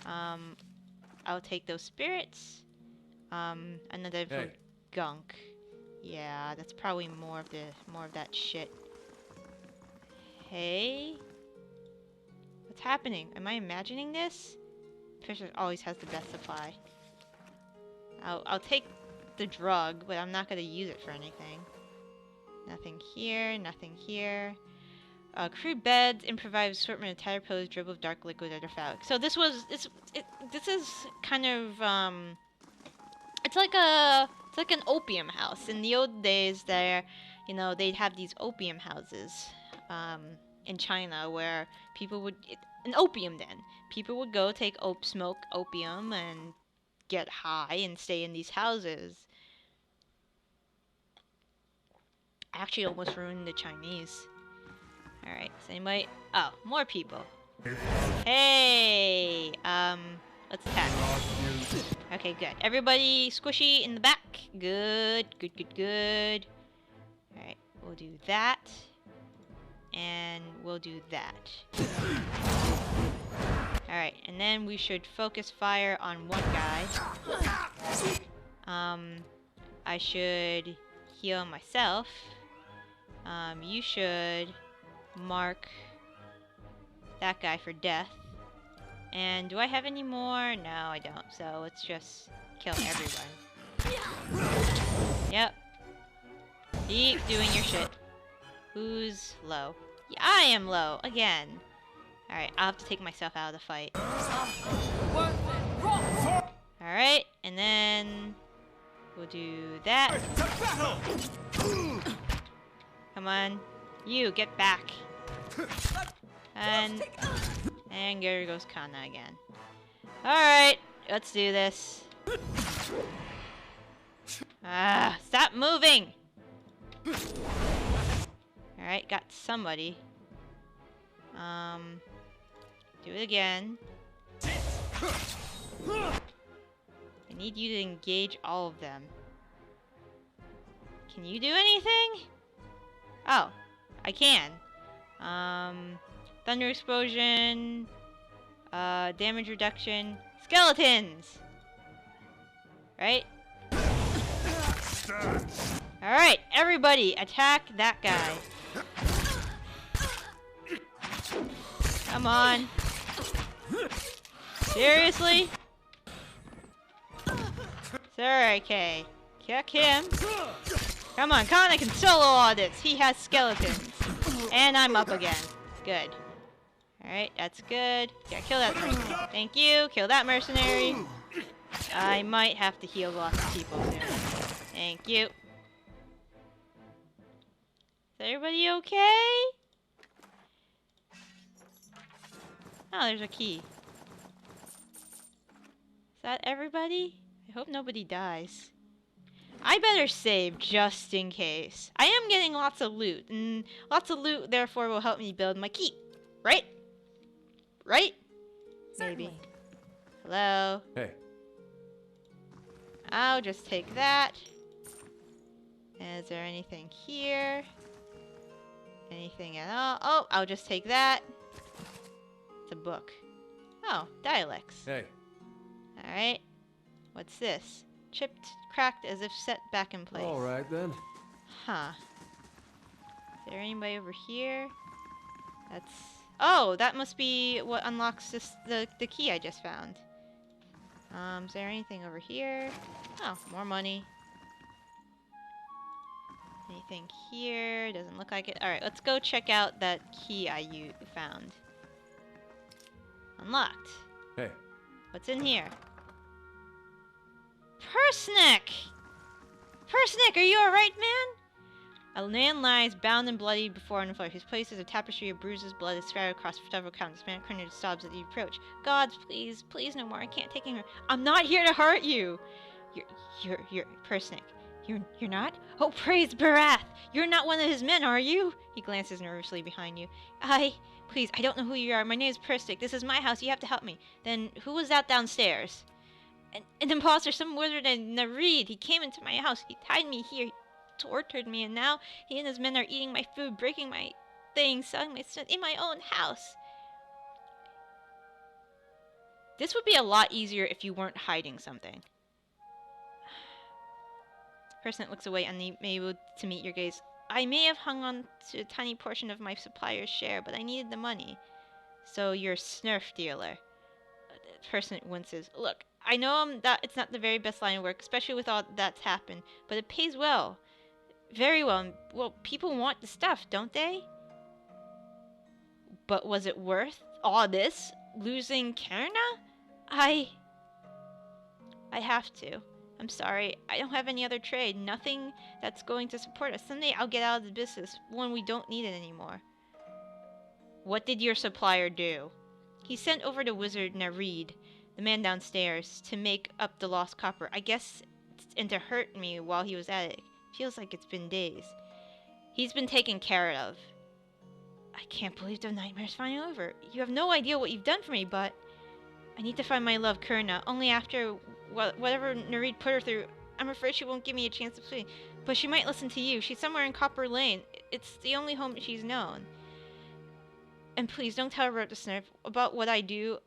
I'll take those spirits. Another for gunk. Yeah, that's probably more of that shit. Hey, what's happening? Am I imagining this? Fisher always has the best supply. I'll take the drug, but I'm not gonna use it for anything. Nothing here, nothing here. Crude beds, improvised assortment of tire pose, dribble of dark liquid, other phallic. So this is kind of it's like an opium house. In the old days, they'd have these opium houses, in China where people would an opium den. People would go smoke opium and get high and stay in these houses. Actually, almost ruined the Chinese. Alright, so anybody... Oh, more people. Hey! Let's attack. Okay, good. Everybody squishy in the back. Good, good, good, good. Alright, we'll do that. And we'll do that. Alright, and then we should focus fire on one guy. I should heal myself. You should mark that guy for death. And do I have any more? No, I don't. So let's just kill everyone. Yep. Keep doing your shit. Who's low? Yeah, I am low again. Alright, I'll have to take myself out of the fight. Alright, and then we'll do that. Come on. You, get back. And there goes Kana again. Alright, let's do this. Stop moving! Alright, got somebody. Do it again. I need you to engage all of them. Can you do anything? Oh, I can. Thunder explosion, damage reduction, skeletons! Right? Alright, everybody, attack that guy. Come on. Seriously? Sorry, okay. Kick him. Come on, Kana can solo all this. He has skeletons. And I'm up again. Good. Alright, that's good. Yeah, kill that mercenary. Thank you. Kill that mercenary. I might have to heal lots of people soon. Thank you. Is everybody okay? Oh, there's a key. Is that everybody? I hope nobody dies. I better save just in case. I am getting lots of loot, and lots of loot therefore will help me build my keep. Right? Right? Certainly. Maybe. Hello? Hey. I'll just take that. Is there anything here? Anything at all? Oh, I'll just take that. It's a book. Oh, dialects. Hey. Alright. What's this? Chipped, cracked, as if set back in place. All right then. Huh. Is there anybody over here? That's... Oh, that must be what unlocks the key I just found. Is there anything over here? Oh, more money. Anything here? Doesn't look like it. Alright, let's go check out that key I found. Unlocked. Hey. What's in here? Persnick! Persnick, are you alright, man? A man lies bound and bloody before on the floor. His place is a tapestry of bruises, blood is scattered across several counts. Man cringed sobs at the approach. Gods, please, please no more. I can't take him here. I'm not here to hurt you. You're Persnick. You're not? Oh, praise Barath! You're not one of his men, are you? He glances nervously behind you. Please, I don't know who you are. My name is Persnick. This is my house. You have to help me. Then, who was that downstairs? An imposter, some wizard in Nareed. He came into my house. He tied me here. He tortured me, and now he and his men are eating my food, breaking my things, selling my stuff in my own house. This would be a lot easier if you weren't hiding something. Person looks away, unable to meet your gaze. I may have hung on to a tiny portion of my supplier's share, but I needed the money. So you're a snurf dealer. The person winces. Look, I know that it's not the very best line of work, especially with all that's happened, but it pays well. Very well. Well, people want the stuff, don't they? But was it worth all this? Losing Karna? I have to. I'm sorry. I don't have any other trade. Nothing that's going to support us. Someday I'll get out of the business when we don't need it anymore. What did your supplier do? He sent over the wizard Nareed, the man downstairs, to make up the lost copper. I guess, and to hurt me while he was at it. Feels like it's been days. He's been taken care of. I can't believe the nightmare's finally over. You have no idea what you've done for me, but I need to find my love, Kurna. Only after whatever Nareed put her through, I'm afraid she won't give me a chance to plead. But she might listen to you. She's somewhere in Copper Lane. It's the only home she's known. And please, don't tell her about the snurf, about what I do.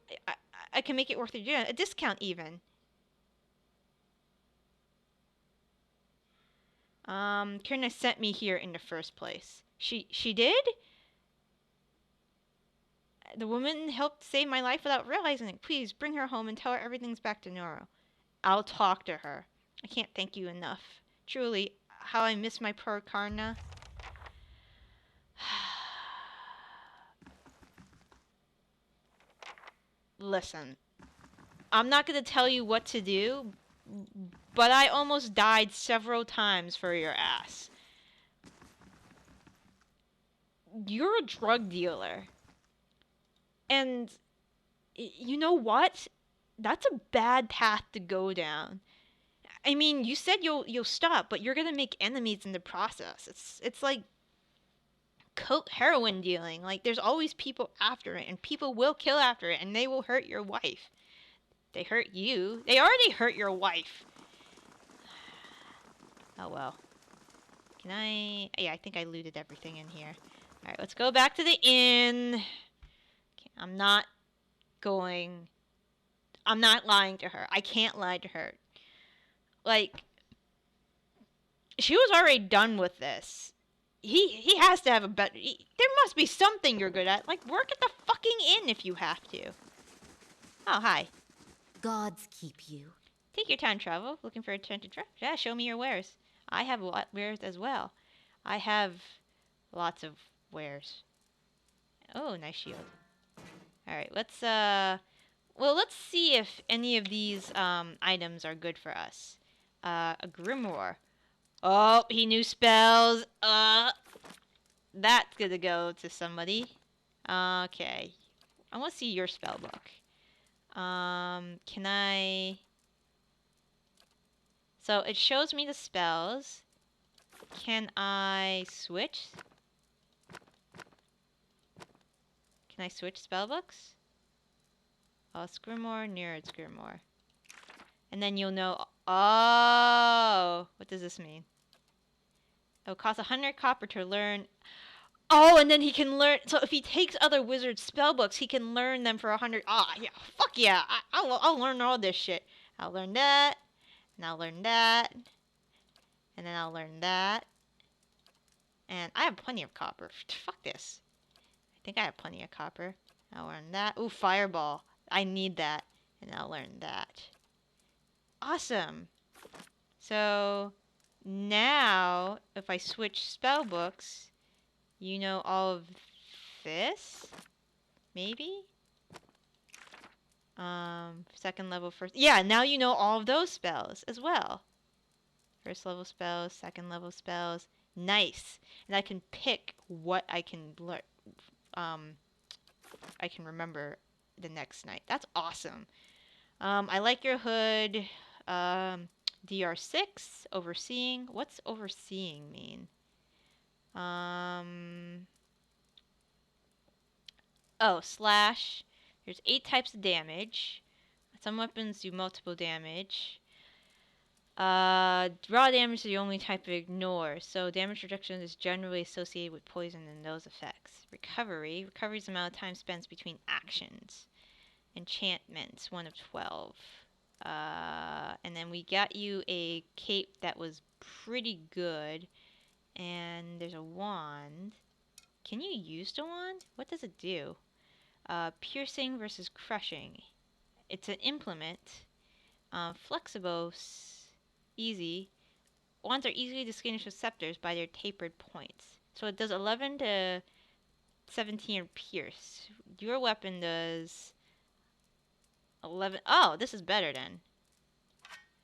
I can make it worth a discount even. Kurna sent me here in the first place. She did? The woman helped save my life without realizing it. Please, bring her home and tell her everything's back to normal. I'll talk to her. I can't thank you enough. Truly, how I miss my poor Karna. Listen, I'm not going to tell you what to do, but I almost died several times for your ass. You're a drug dealer. And you know what? That's a bad path to go down. I mean, you said you'll stop, but you're gonna make enemies in the process. It's like heroin dealing. Like, there's always people after it, and people will kill after it, and they will hurt your wife. They hurt you. They already hurt your wife. Oh well. Can I? Yeah, I think I looted everything in here. All right, let's go back to the inn. Okay, I'm not lying to her. I can't lie to her. Like, she was already done with this. He has to have a better... there must be something you're good at. Like, work at the fucking inn if you have to. Oh, hi. Gods keep you. Take your time, travel. Looking for a turn to trap? Yeah, show me your wares. I have wares as well. I have lots of wares. Oh, nice shield. Alright, let's, well, let's see if any of these, items are good for us. A grimoire. Oh, he knew spells. That's gonna go to somebody. Okay. I want to see your spell book. Can I... So, it shows me the spells. Can I switch? Can I switch spell books? Oh, it's grimoire, near it's grimoire. And then you'll know... Oh! What does this mean? It'll cost 100 copper to learn... Oh, and then he can learn... So if he takes other wizard spellbooks, he can learn them for 100... Ah, yeah. Fuck yeah. I'll learn all this shit. I'll learn that. And I'll learn that. And then I'll learn that. And I have plenty of copper. Fuck this. I think I have plenty of copper. I'll learn that. Ooh, fireball. I need that. And I'll learn that. Awesome. So... Now, if I switch spell books, you know all of this? Maybe? Second level, first... Yeah, now you know all of those spells as well. First level spells, second level spells. Nice. And I can pick what I can learn. I can remember the next night. That's awesome. I like your hood. DR6, overseeing. What's overseeing mean? Oh, slash. There's 8 types of damage. Some weapons do multiple damage. Raw damage is the only type to ignore, so damage reduction is generally associated with poison and those effects. Recovery. Recovery is the amount of time spent between actions. enchantments, 1 of 12. And then we got you a cape that was pretty good. And there's a wand. Can you use the wand? What does it do? Piercing versus crushing. It's an implement. Flexible, easy. Wands are easily distinguished with scepters by their tapered points. So it does 11 to 17 pierce. Your weapon does 11. Oh, this is better then.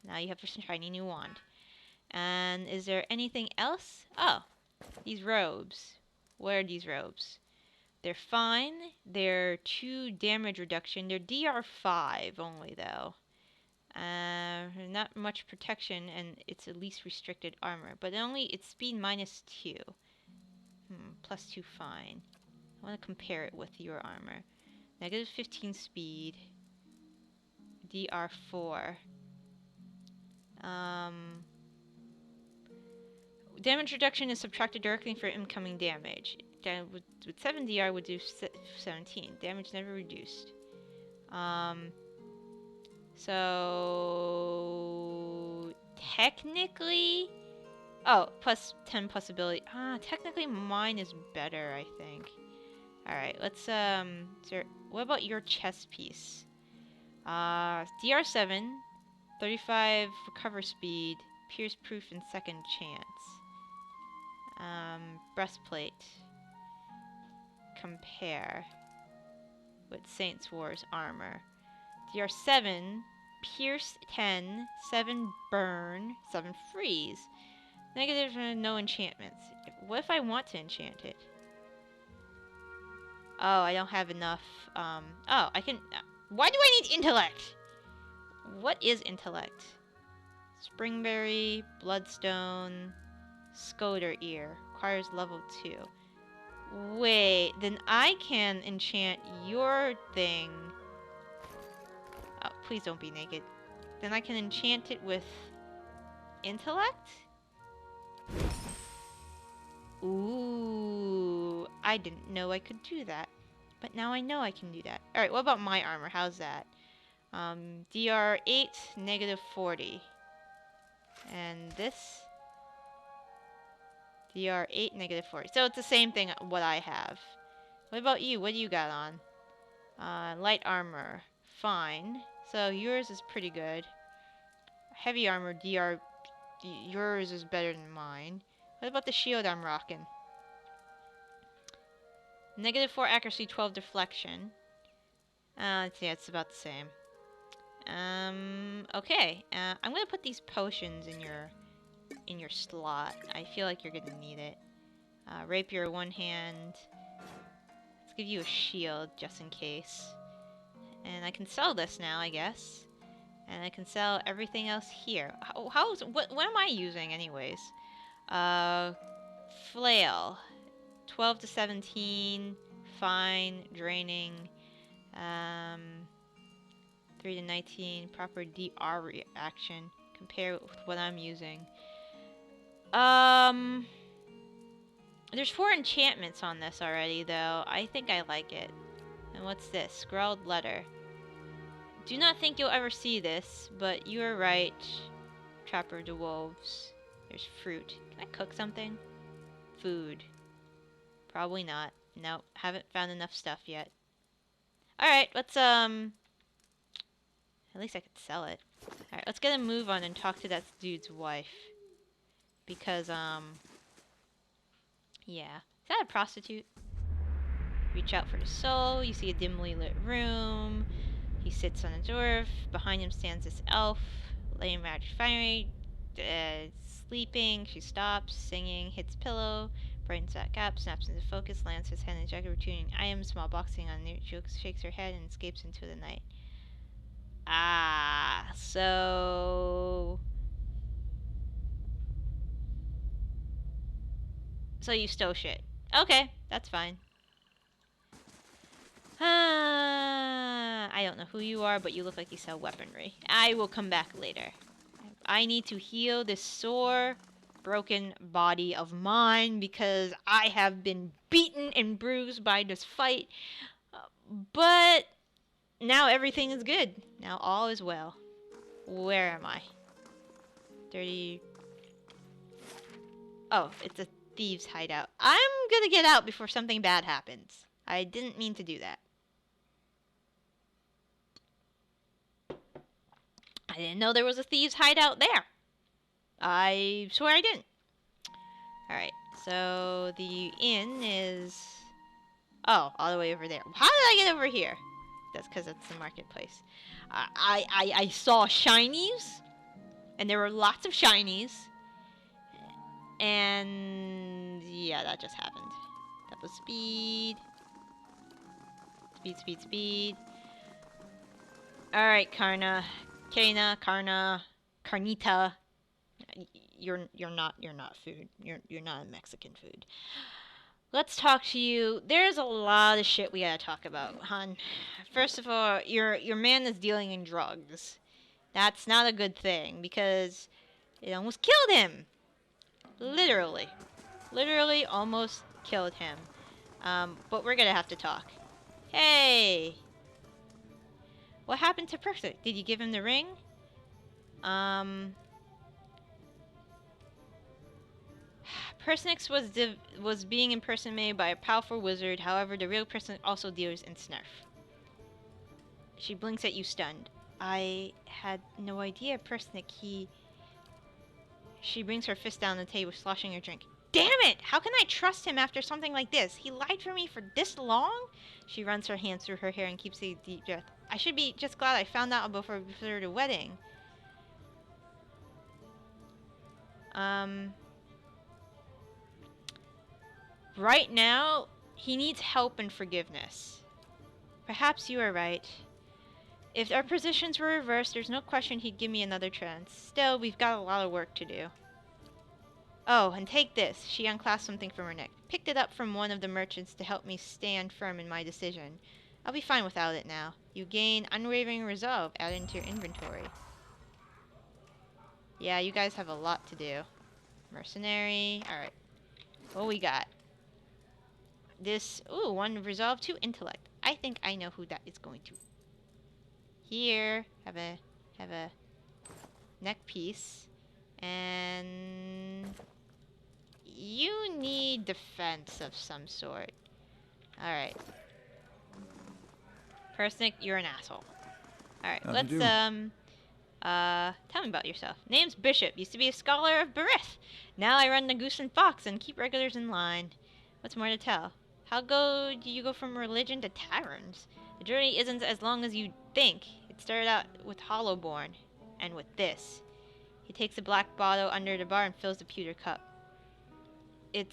Now you have a shiny new wand. And is there anything else? Oh, these robes. What are these robes? They're fine. They're 2 damage reduction. They're DR5 only though. Not much protection, and it's at least restricted armor. But it's speed -2. +2 fine. I want to compare it with your armor. -15 speed. DR4. Damage reduction is subtracted directly for incoming damage. With 7 DR would do 17. Damage never reduced. So technically, oh, +10 possibility. Technically mine is better, I think. All right, let's what about your chest piece? DR7, 35 recover speed, pierce proof, and second chance. Breastplate. Compare with Saints War's armor. DR7, pierce 10, 7 burn, 7 freeze. Negative, no enchantments. What if I want to enchant it? Oh, I don't have enough. Oh, I can. Why do I need intellect? What is intellect? Springberry, Bloodstone, Scoter Ear. Requires level 2. Wait, then I can enchant your thing. Oh, please don't be naked. Then I can enchant it with intellect? Ooh, I didn't know I could do that. But now I know I can do that. Alright, what about my armor? How's that? DR8, -40. And this? DR8, -40. So it's the same thing what I have. What about you? What do you got on? Light armor. Fine. So yours is pretty good. Heavy armor, yours is better than mine. What about the shield I'm rocking? -4 accuracy, 12 deflection. Yeah, it's about the same. Okay. I'm gonna put these potions in your slot. I feel like you're gonna need it. Rapier, 1 hand. Let's give you a shield just in case. And I can sell this now, I guess. And I can sell everything else here. What am I using anyways? Flail. 12 to 17. Fine. Draining. 3 to 19. Proper DR reaction. Compare with what I'm using. There's 4 enchantments on this already, though. I think I like it. And what's this? Scrawled letter. Do not think you'll ever see this, but you are right, Trapper of the Wolves. There's fruit. Can I cook something? Food. Probably not. Nope, haven't found enough stuff yet. Alright, let's, at least I could sell it. Alright, let's get a move on and talk to that dude's wife. Because, yeah. Is that a prostitute? Reach out for the soul. You see a dimly lit room. He sits on a dwarf. Behind him stands this elf. Laying magic fiery. Sleeping. She stops. Singing. Hits pillow. Brightens that cap. Snaps into focus. Lands his hand in jacket. Retuning items. Small boxing on it. Shakes her head and escapes into the night. Ah. So you stole shit. Okay. That's fine. I don't know who you are, but you look like you sell weaponry. I will come back later. I need to heal this sore, broken body of mine because I have been beaten and bruised by this fight. But now everything is good. Now all is well. Where am I? 30... Oh, it's a Thieves Hideout. I'm gonna get out before something bad happens. I didn't mean to do that. I didn't know there was a Thieves Hideout there. I swear I didn't. Alright, so the inn is... Oh, all the way over there. How did I get over here? That's because it's the marketplace. I saw shinies, and there were lots of shinies, and yeah, that just happened. That was speed. Speed, speed, speed. Alright, Karna. Carnita. You're not food. You're not a Mexican food. Let's talk to you. There's a lot of shit we gotta talk about, hon. First of all, your man is dealing in drugs. That's not a good thing because it almost killed him. Literally. Literally almost killed him. But we're gonna have to talk. Hey! What happened to Percy? Did you give him the ring? Persnix was being impersonated by a powerful wizard. However, the real person also deals in snarf. She blinks at you, stunned. I had no idea, Persnick. She brings her fist down the table, sloshing her drink. Damn it! How can I trust him after something like this? He lied for me for this long? She runs her hands through her hair and keeps a deep breath. I should be just glad I found out before the wedding. Right now, he needs help and forgiveness. Perhaps you are right. If our positions were reversed, there's no question he'd give me another chance. Still, we've got a lot of work to do. Oh, and take this. She unclasped something from her neck. Picked it up from one of the merchants to help me stand firm in my decision. I'll be fine without it now. You gain unwavering resolve added into your inventory. Yeah, you guys have a lot to do. Mercenary. Alright. What we got? This, ooh, 1 resolve, 2 intellect. I think I know who that is going to. Here, have a neck piece, and you need defense of some sort. All right, Persnick, you're an asshole. All right, let's tell me about yourself. Name's Bishop. Used to be a scholar of Berith. Now I run the Goose and Fox and keep regulars in line. What's more to tell? How do you go from religion to taverns? The journey isn't as long as you'd think. It started out with Hollowborn, and with this. He takes a black bottle under the bar and fills the pewter cup. It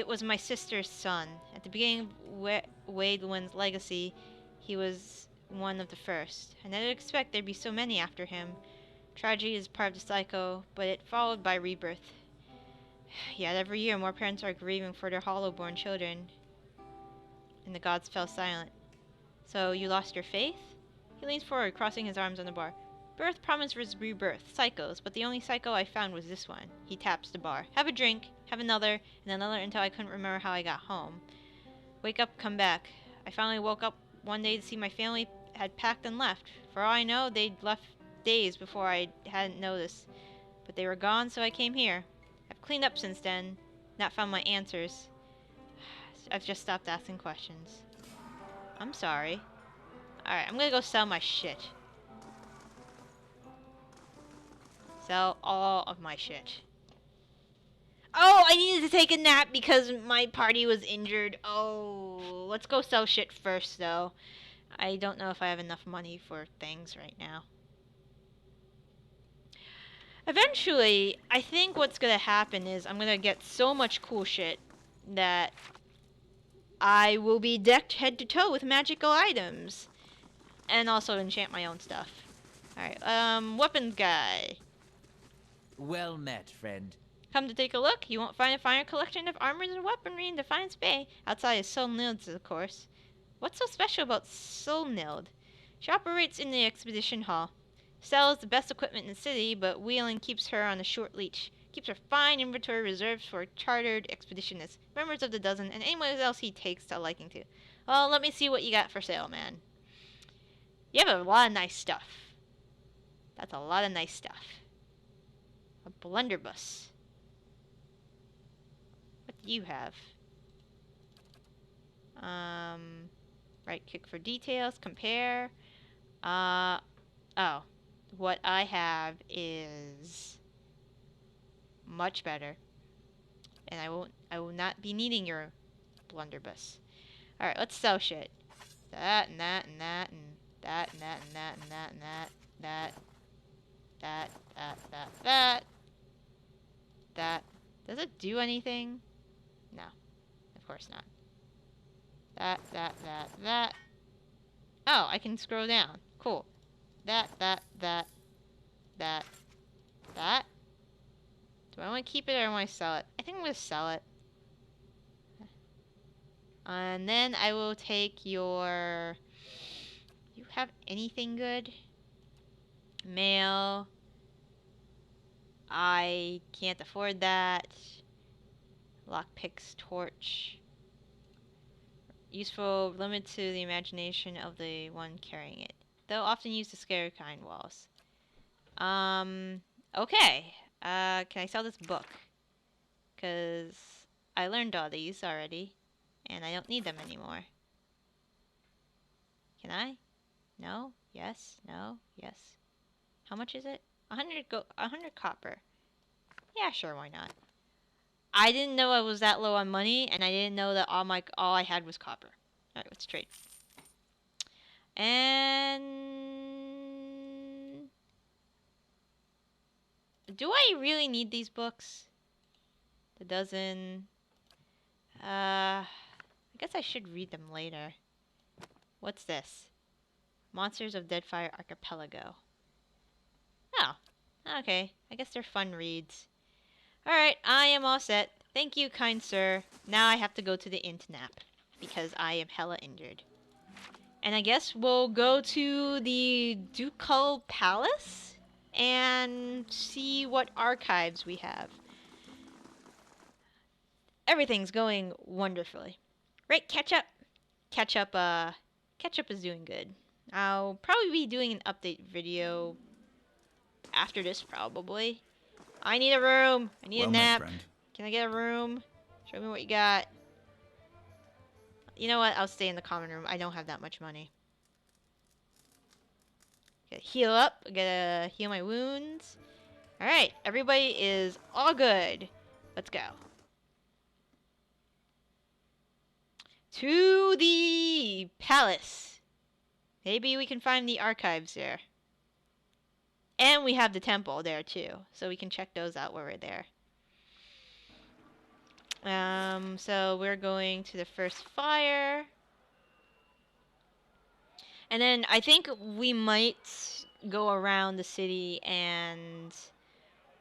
was my sister's son. At the beginning of Wadelin's legacy, he was one of the first. I never expect there'd be so many after him. Tragedy is part of the cycle, but it followed by rebirth. Yet every year more parents are grieving for their Hollowborn children. And the gods fell silent. So you lost your faith? He leans forward, crossing his arms on the bar. Birth promises rebirth, cycles, but the only cycle I found was this one. He taps the bar. Have a drink, have another, and another until I couldn't remember how I got home. Wake up, come back. I finally woke up one day to see my family had packed and left. For all I know, they'd left days before I hadn't noticed. But they were gone, so I came here. I've cleaned up since then, not found my answers. I've just stopped asking questions. I'm sorry. Alright, I'm gonna go sell my shit. Sell all of my shit. Oh, I needed to take a nap because my party was injured. Oh, let's go sell shit first, though. I don't know if I have enough money for things right now. Eventually, I think what's gonna happen is I'm gonna get so much cool shit that I will be decked head to toe with magical items. And also enchant my own stuff. Alright, weapons guy. Well met, friend. Come to take a look. You won't find a finer collection of armors and weaponry in Defiance Bay. Outside is Solnild's, of course. What's so special about Solnild? She operates in the expedition hall. Sells the best equipment in the city, but Wheeling keeps her on a short leash. Keeps her fine inventory reserved for chartered expeditionists, members of the dozen, and anyone else he takes a liking to. Well, let me see what you got for sale, man. You have a lot of nice stuff. That's a lot of nice stuff. A blunderbuss. What do you have? Right click for details, compare. Oh. What I have is much better. And I will not be needing your blunderbuss. Alright, let's sell shit. That and that and that and that and that and that and that and that. That. Does it do anything? No. Of course not. That. Oh, I can scroll down. Cool. That. Do I want to keep it or do I want to sell it? I think I'm going to sell it. And then I will take your... You have anything good? Mail. I can't afford that. Lockpicks, torch. Useful, limited to the imagination of the one carrying it. Though often used to scare kind walls. Okay. Can I sell this book? Because I learned all these already. And I don't need them anymore. Can I? No? Yes? No? Yes? How much is it? 100 copper. Yeah, sure, why not? I didn't know I was that low on money, and I didn't know that all I had was copper. Alright, let's trade. And... Do I really need these books? The dozen... I guess I should read them later. What's this? Monsters of Deadfire Archipelago. Oh, okay. I guess they're fun reads. Alright, I am all set. Thank you, kind sir. Now I have to go to the inn to nap. Because I am hella injured. And I guess we'll go to the Ducal Palace and see what archives we have. Everything's going wonderfully. Right, catch up. Catch up is doing good. I'll probably be doing an update video after this, probably. I need a room. I need a nap. Can I get a room? Show me what you got. You know what? I'll stay in the common room. I don't have that much money. Gotta heal up. Gotta heal my wounds. Alright, everybody is all good. Let's go. To the palace. Maybe we can find the archives there. And we have the temple there too. So we can check those out while we're there. So we're going to the first fire. And then I think we might go around the city and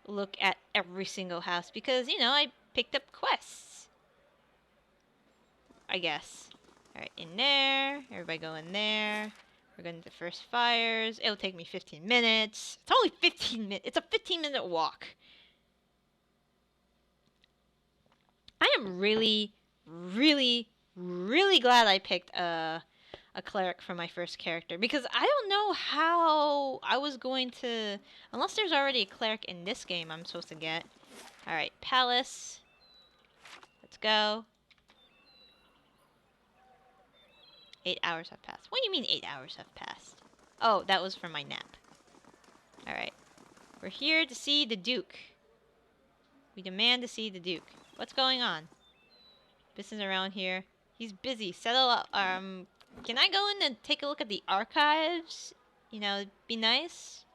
look at every single house. Because, you know, I picked up quests. I guess. Alright, in there. Everybody go in there. We're going to the first fires. It'll take me 15 minutes. It's only 15 minutes. It's a 15-minute walk. I am really, really, really glad I picked a cleric for my first character. Because I don't know how I was going to... Unless there's already a cleric in this game I'm supposed to get. Alright, palace. Let's go. 8 hours have passed. What do you mean 8 hours have passed? Oh, that was from my nap. Alright. We're here to see the Duke. We demand to see the Duke. What's going on? Business around here. He's busy. Settle up. Can I go in and take a look at the archives? You know, it'd be nice.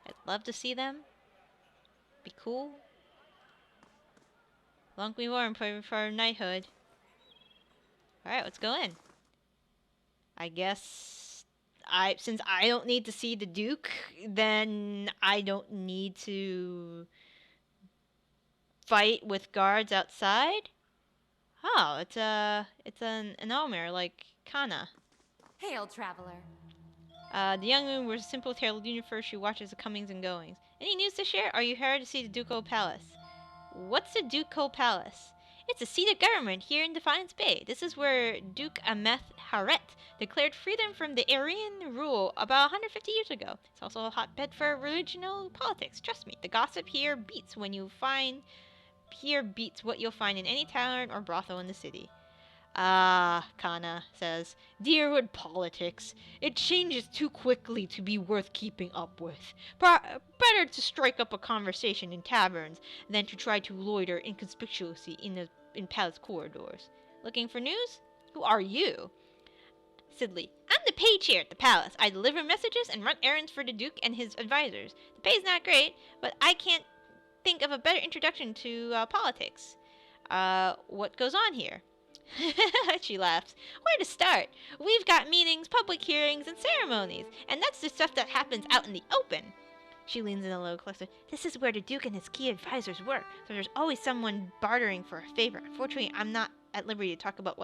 I'd love to see them. Be cool. Long we warm for knighthood. Alright, let's go in. I guess since I don't need to see the Duke, then I don't need to fight with guards outside. Oh, it's an Elmer, like Kana. Hail, traveler. The young woman wears a simple tailed uniform. She watches the comings and goings. Any news to share? Are you here to see the Ducal Palace? What's the Ducal Palace? It's a seat of government here in Defiance Bay. This is where Duke Ameth Haret declared freedom from the Aryan rule about 150 years ago. It's also a hotbed for religional politics. Trust me, the gossip here beats what you'll find in any tavern or brothel in the city. Ah, Kana says, Deerwood politics. It changes too quickly to be worth keeping up with. Better to strike up a conversation in taverns than to try to loiter inconspicuously in palace corridors. Looking for news? Who are you? Sidley, I'm the page here at the palace. I deliver messages and run errands for the Duke and his advisors. The pay's not great, but I can't think of a better introduction to politics. What goes on here? She laughs. Where to start? We've got meetings, public hearings, and ceremonies, and that's the stuff that happens out in the open. She leans in a low cluster. This is where the Duke and his key advisors work, so there's always someone bartering for a favor. Unfortunately, I'm not at liberty to talk about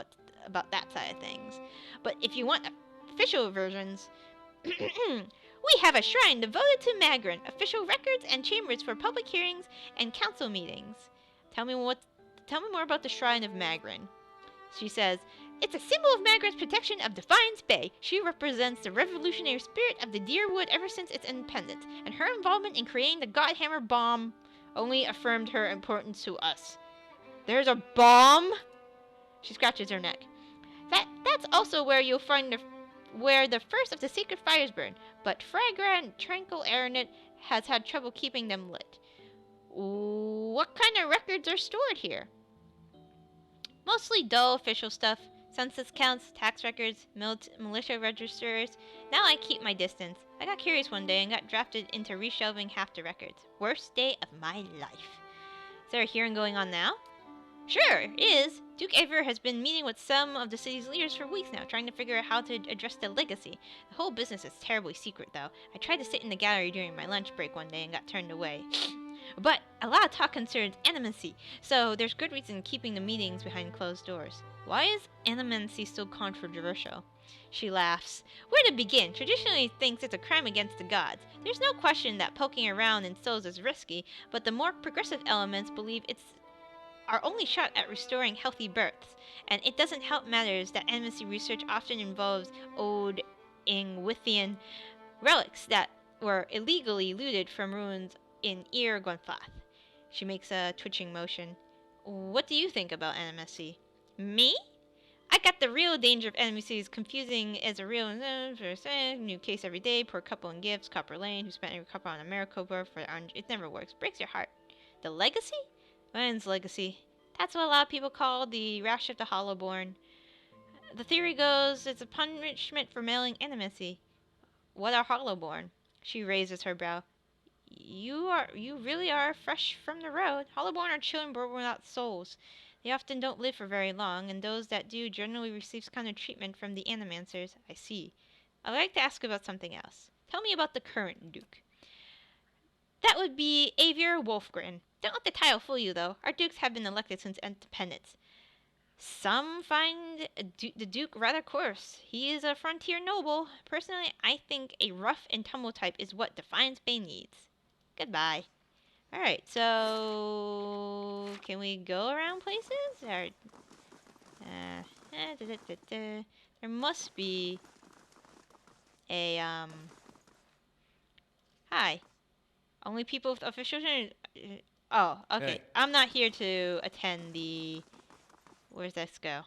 that side of things. But if you want official versions, we have a shrine devoted to Migron, official records and chambers for public hearings and council meetings. Tell me more about the Shrine of Migron. She says, it's a symbol of Migron's protection of Defiance Bay. She represents the revolutionary spirit of the Deerwood ever since its independence, and her involvement in creating the Godhammer bomb only affirmed her importance to us. There's a bomb? She scratches her neck. That's also where you'll find where the first of the sacred fires burn, but Fragra and Tranquil Aeronet has had trouble keeping them lit. What kind of records are stored here? Mostly dull official stuff. Census counts, tax records, militia registers. Now I keep my distance. I got curious one day and got drafted into reshelving half the records. Worst day of my life. Is there a hearing going on now? Sure, it is. Duke Aver has been meeting with some of the city's leaders for weeks now, trying to figure out how to address the legacy. The whole business is terribly secret, though. I tried to sit in the gallery during my lunch break one day and got turned away. But a lot of talk concerns animacy, so there's good reason keeping the meetings behind closed doors. Why is animacy so controversial? She laughs. Where to begin? Traditionally thinks it's a crime against the gods. There's no question that poking around in souls is risky, but the more progressive elements believe it's our only shot at restoring healthy births, and it doesn't help matters that animacy research often involves old Ingwithian relics that were illegally looted from ruins in Ir Gwenfath. She makes a twitching motion. What do you think about animacy? Me? I got the real danger of animacy is confusing as a real new case every day. Poor couple in gifts, Copper Lane, who spent every couple on a Maricopa for it never works. Breaks your heart. The legacy? Ryan's legacy. That's what a lot of people call the rash of the Hollowborn. The theory goes it's a punishment for mailing animacy. What are Hollowborn? She raises her brow. You really are fresh from the road. Hollowborn are children born without souls. They often don't live for very long, and those that do generally receive kind of treatment from the animancers. I see. I'd like to ask about something else. Tell me about the current Duke. That would be Avier Wolfgren. Don't let the title fool you, though. Our dukes have been elected since independence. Some find the Duke rather coarse. He is a frontier noble. Personally, I think a rough and tumble type is what Defiance Bay needs. Goodbye. Alright, so can we go around places? Or, there must be a, hi. Only people with official... Oh, okay. Hey. I'm not here to attend the... Where's this go?